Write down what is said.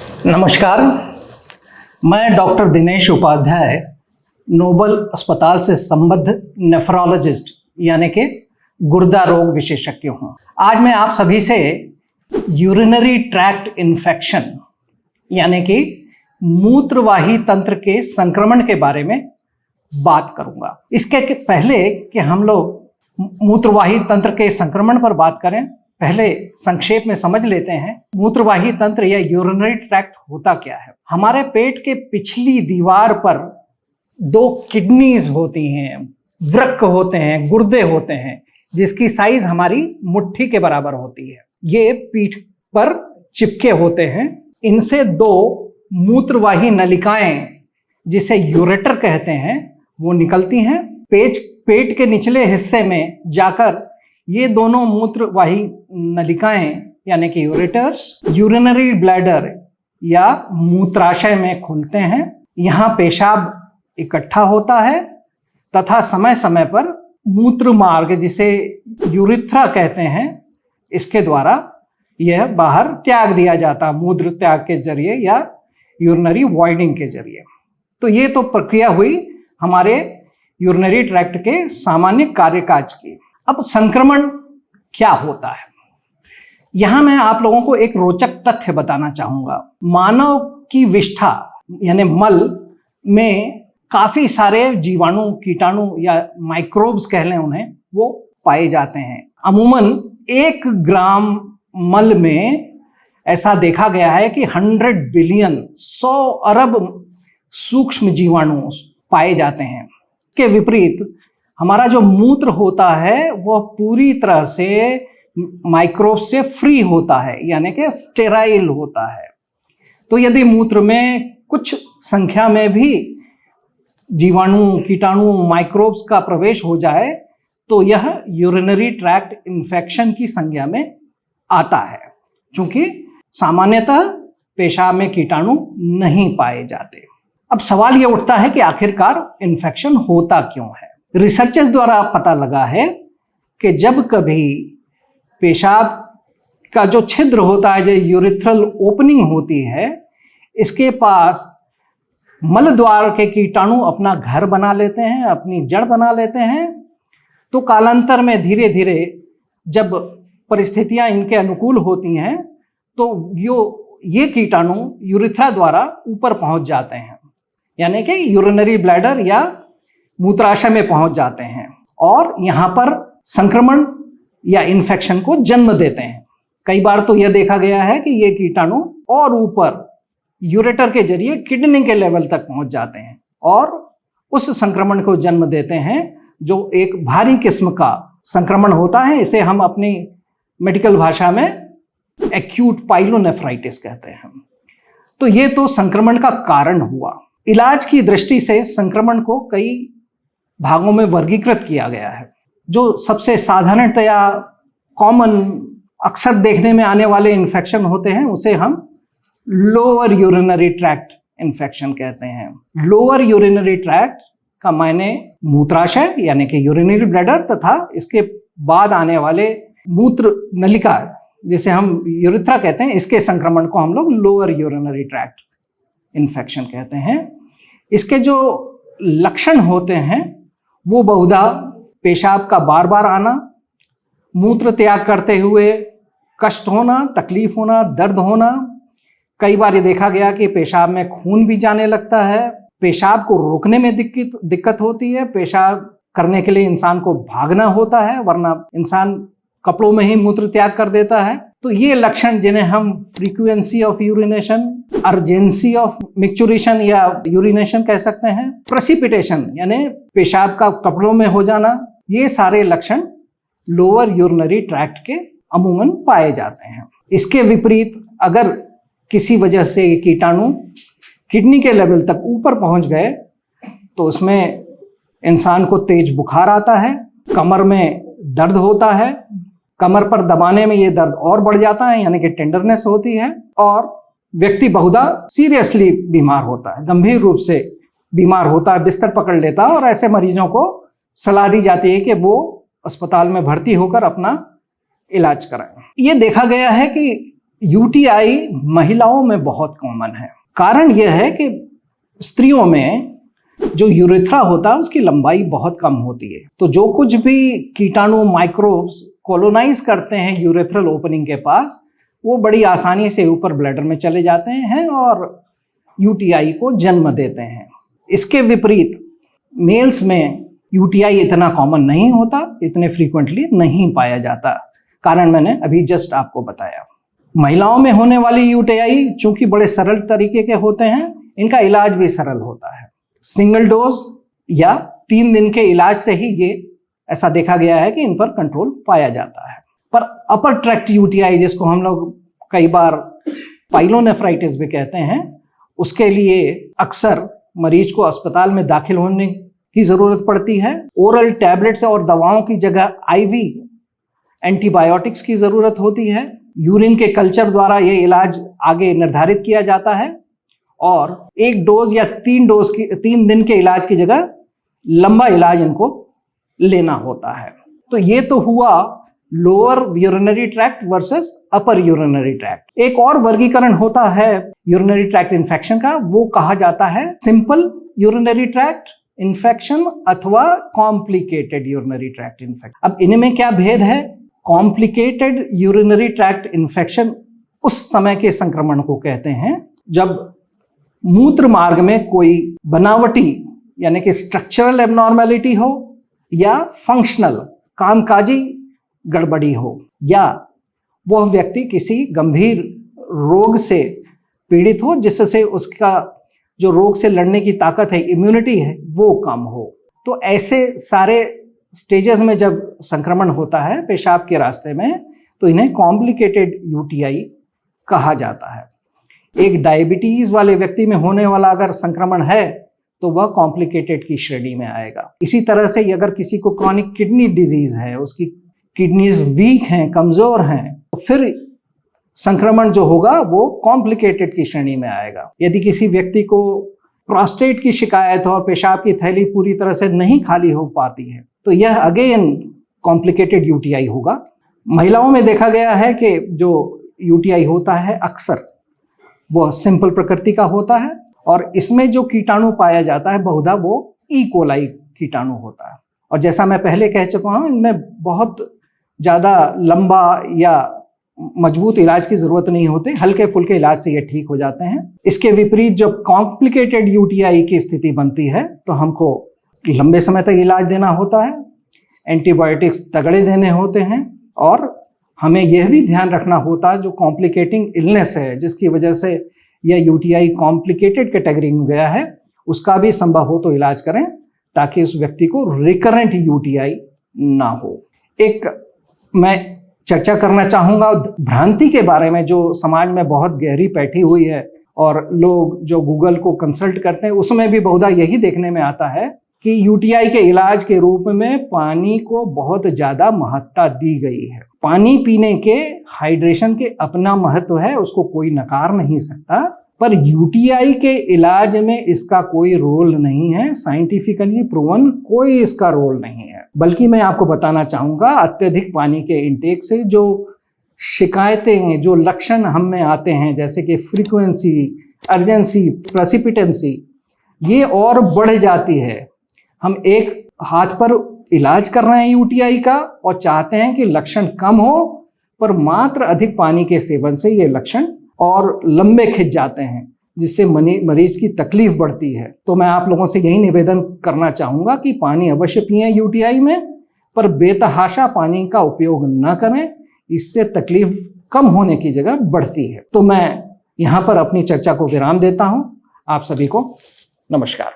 नमस्कार, मैं doctor Dinesh Upadhyay Nobel अस्पताल से संबद्ध नेफ्रोलॉजिस्ट यानी कि गुर्दा रोग विशेषज्ञ हूँ। आज मैं आप सभी से यूरिनरी ट्रैक्ट इन्फेक्शन यानी कि मूत्रवाही तंत्र के संक्रमण के बारे में बात करूँगा। इसके पहले कि हम लोग मूत्रवाही तंत्र के संक्रमण पर बात करें, पहले संक्षेप में समझ लेते हैं मूत्रवाही तंत्र या यूरिनरी ट्रैक्ट होता क्या है। हमारे पेट के पिछली दीवार पर दो किडनीज होती हैं, वृक्क होते हैं, गुर्दे होते हैं, जिसकी साइज हमारी मुट्ठी के बराबर होती है। ये पीठ पर चिपके होते हैं। इनसे दो मूत्रवाही नलिकाएं, जिसे यूरेटर कहते हैं, वो निकलती हैं। पेट के निचले हिस्से में जाकर ये दोनों मूत्रवाही नलिकाएं यानी कि यूरेटर्स यूरिनरी ब्लैडर या मूत्राशय में खुलते हैं। यहाँ पेशाब इकट्ठा होता है तथा समय समय पर मूत्र मार्ग, जिसे यूरिथ्रा कहते हैं, इसके द्वारा यह बाहर त्याग दिया जाता है, मूत्र त्याग के जरिए या यूरिनरी वॉइडिंग के जरिए। तो ये तो प्रक्रिया हुई हमारे यूरिनरी ट्रैक्ट के सामान्य कार्यकाज की। अब संक्रमण क्या होता है, यहां मैं आप लोगों को एक रोचक तथ्य बताना चाहूंगा। मानव की विष्ठा यानी मल में काफी सारे जीवाणु, कीटाणु या माइक्रोब्स कह लें उन्हें, वो पाए जाते हैं। अमूमन 1 ग्राम मल में ऐसा देखा गया है कि 100 बिलियन 100 अरब सूक्ष्म जीवाणु पाए जाते हैं। इसके विपरीत हमारा जो मूत्र होता है वह पूरी तरह से माइक्रोब से फ्री होता है, यानी कि स्टेराइल होता है। तो यदि मूत्र में कुछ संख्या में भी जीवाणु, कीटाणु, माइक्रोब्स का प्रवेश हो जाए तो यह यूरिनरी ट्रैक्ट इन्फेक्शन की संज्ञा में आता है, क्योंकि सामान्यतः पेशाब में कीटाणु नहीं पाए जाते। अब सवाल यह उठता है कि आखिरकार इन्फेक्शन होता क्यों है। रिसर्चर्स द्वारा पता लगा है कि जब कभी पेशाब का जो छिद्र होता है, जो यूरिथ्रल ओपनिंग होती है, इसके पास मल द्वार के कीटाणु अपना घर बना लेते हैं, अपनी जड़ बना लेते हैं। तो कालांतर में धीरे धीरे जब परिस्थितियां इनके अनुकूल होती हैं तो ये कीटाणु यूरिथ्रा द्वारा ऊपर पहुंच जाते हैं, यानी कि यूरिनरी ब्लैडर या मूत्राशय में पहुंच जाते हैं और यहाँ पर संक्रमण या इन्फेक्शन को जन्म देते हैं। कई बार तो यह देखा गया है कि ये कीटाणु और ऊपर यूरेटर के जरिए किडनी के लेवल तक पहुंच जाते हैं और उस संक्रमण को जन्म देते हैं, जो एक भारी किस्म का संक्रमण होता है। इसे हम अपनी मेडिकल भाषा में एक्यूट पाइलोनेफ्राइटिस कहते हैं। तो ये तो संक्रमण का कारण हुआ। इलाज की दृष्टि से संक्रमण को कई भागों में वर्गीकृत किया गया है। जो सबसे साधारणतया कॉमन, अक्सर देखने में आने वाले इन्फेक्शन होते हैं, उसे हम लोअर यूरिनरी ट्रैक्ट इन्फेक्शन कहते हैं। लोअर यूरिनरी ट्रैक्ट का मायने मूत्राशय यानी कि यूरिनरी ब्लैडर तथा इसके बाद आने वाले मूत्र नलिका, जिसे हम यूरिथ्रा कहते हैं, इसके संक्रमण को हम लोग लोअर यूरिनरी ट्रैक्ट इन्फेक्शन कहते हैं। इसके जो लक्षण होते हैं वो बहुधा पेशाब का बार बार आना, मूत्र त्याग करते हुए कष्ट होना, तकलीफ होना, दर्द होना। कई बार ये देखा गया कि पेशाब में खून भी जाने लगता है, पेशाब को रोकने में दिक्कत होती है, पेशाब करने के लिए इंसान को भागना होता है, वरना इंसान कपड़ों में ही मूत्र त्याग कर देता है। तो ये लक्षण, जिन्हें हम frequency of urination, urgency of micturition या यूरिनेशन कह सकते हैं, प्रेसिपिटेशन यानी पेशाब का कपड़ों में हो जाना, ये सारे लक्षण लोअर यूरिनरी ट्रैक्ट के अमूमन पाए जाते हैं। इसके विपरीत अगर किसी वजह से कीटाणु किडनी के लेवल तक ऊपर पहुंच गए तो उसमें इंसान को तेज बुखार आता है, कमर में दर्द होता है, कमर पर दबाने में ये दर्द और बढ़ जाता है, यानी कि टेंडरनेस होती है, और व्यक्ति बहुधा सीरियसली बीमार होता है, गंभीर रूप से बीमार होता है, बिस्तर पकड़ लेता है। और ऐसे मरीजों को सलाह दी जाती है कि वो अस्पताल में भर्ती होकर अपना इलाज कराएं। ये देखा गया है कि यूटीआई महिलाओं में बहुत कॉमन है। कारण यह है कि स्त्रियों में जो यूरेथ्रा होता है उसकी लंबाई बहुत कम होती है, तो जो कुछ भी कीटाणु माइक्रोब्स कॉलोनाइज करते हैं यूरेथ्रल ओपनिंग के पास, वो बड़ी आसानी से ऊपर ब्लैडर में चले जाते हैं और यूटीआई को जन्म देते हैं। इसके विपरीत मेल्स में यूटीआई इतना कॉमन नहीं होता, इतने फ्रीक्वेंटली नहीं पाया जाता। कारण मैंने अभी जस्ट आपको बताया। महिलाओं में होने वाली यूटीआई चूंकि बड़े सरल तरीके के होते हैं, इनका इलाज भी सरल होता है। सिंगल डोज या 3 दिन के इलाज से ही ये ऐसा देखा गया है कि इन पर कंट्रोल पाया जाता है। पर अपर ट्रैक्ट यूटीआई, जिसको हम लोग कई बार पाइलोनेफ्राइटिस भी कहते हैं, उसके लिए अक्सर मरीज को अस्पताल में दाखिल होने की जरूरत पड़ती है। ओरल टैबलेट्स और दवाओं की जगह आईवी एंटीबायोटिक्स की जरूरत होती है। यूरिन के कल्चर द्वारा ये इलाज आगे निर्धारित किया जाता है और 1 डोज या 3 दिन के इलाज की जगह लंबा इलाज इनको लेना होता है। तो ये तो हुआ लोअर यूरिनरी ट्रैक्ट वर्सेस अपर यूरिनरी ट्रैक्ट। एक और वर्गीकरण होता है यूरिनरी ट्रैक्ट इन्फेक्शन का, वो कहा जाता है सिंपल यूरिनरी ट्रैक्ट इन्फेक्शन अथवा कॉम्प्लिकेटेड यूरिनरी ट्रैक्ट इन्फेक्शन। अब इनमें क्या भेद है? कॉम्प्लिकेटेड यूरिनरी ट्रैक्ट इन्फेक्शन उस समय के संक्रमण को कहते हैं जब मूत्र मार्ग में कोई बनावटी यानी कि स्ट्रक्चरल एबनॉर्मेलिटी हो या फंक्शनल कामकाजी गड़बड़ी हो, या वह व्यक्ति किसी गंभीर रोग से पीड़ित हो जिससे उसका जो रोग से लड़ने की ताकत है, इम्यूनिटी है, वो कम हो। तो ऐसे सारे स्टेजेस में जब संक्रमण होता है पेशाब के रास्ते में, तो इन्हें कॉम्प्लिकेटेड यूटीआई कहा जाता है। एक डायबिटीज वाले व्यक्ति में होने वाला अगर संक्रमण है तो वह कॉम्प्लिकेटेड की श्रेणी में आएगा। इसी तरह से अगर किसी को क्रॉनिक किडनी डिजीज है, उसकी किडनीज वीक हैं, कमजोर हैं, तो फिर संक्रमण जो होगा वो कॉम्प्लिकेटेड की श्रेणी में आएगा। यदि किसी व्यक्ति को प्रोस्टेट की शिकायत हो और पेशाब की थैली पूरी तरह से नहीं खाली हो पाती है, तो यह अगेन कॉम्प्लिकेटेड यूटीआई होगा। महिलाओं में देखा गया है कि जो यूटीआई होता है अक्सर वह सिंपल प्रकृति का होता है और इसमें जो कीटाणु पाया जाता है बहुधा वो ई कोलाई कीटाणु होता है। और जैसा मैं पहले कह चुका हूं, इनमें बहुत ज़्यादा लंबा या मजबूत इलाज की जरूरत नहीं होती, हल्के फुल्के इलाज से ये ठीक हो जाते हैं। इसके विपरीत जब कॉम्प्लिकेटेड यूटीआई की स्थिति बनती है तो हमको लंबे समय तक इलाज देना होता है, एंटीबायोटिक्स तगड़े देने होते हैं और हमें यह भी ध्यान रखना होता है जो कॉम्प्लिकेटिंग इलनेस है जिसकी वजह से यह यूटीआई कॉम्प्लिकेटेड कैटेगरी में गया है, उसका भी संभव हो तो इलाज करें ताकि उस व्यक्ति को रिकरेंट यूटीआई ना हो। एक मैं चर्चा करना चाहूँगा भ्रांति के बारे में जो समाज में बहुत गहरी बैठी हुई है और लोग जो गूगल को कंसल्ट करते हैं उसमें भी बहुधा यही देखने में आता है कि यूटीआई के इलाज के रूप में पानी को बहुत ज़्यादा महत्ता दी गई है। पानी पीने के हाइड्रेशन के अपना महत्व है, उसको कोई नकार नहीं सकता, पर यूटीआई के इलाज में इसका कोई रोल नहीं है, साइंटिफिकली प्रूवन कोई इसका रोल नहीं है। बल्कि मैं आपको बताना चाहूँगा अत्यधिक पानी के इंटेक से जो शिकायतें, जो लक्षण हम में आते हैं जैसे कि फ्रीक्वेंसी, अर्जेंसी, प्रेसिपिटेंसी, ये और बढ़ जाती है। हम एक हाथ पर इलाज कर रहे हैं यूटीआई का और चाहते हैं कि लक्षण कम हो, पर मात्र अधिक पानी के सेवन से ये लक्षण और लंबे खिंच जाते हैं जिससे मरीज की तकलीफ बढ़ती है। तो मैं आप लोगों से यही निवेदन करना चाहूँगा कि पानी अवश्य पिएं यूटीआई में, पर बेतहाशा पानी का उपयोग न करें, इससे तकलीफ कम होने की जगह बढ़ती है। तो मैं यहाँ पर अपनी चर्चा को विराम देता हूँ। आप सभी को नमस्कार।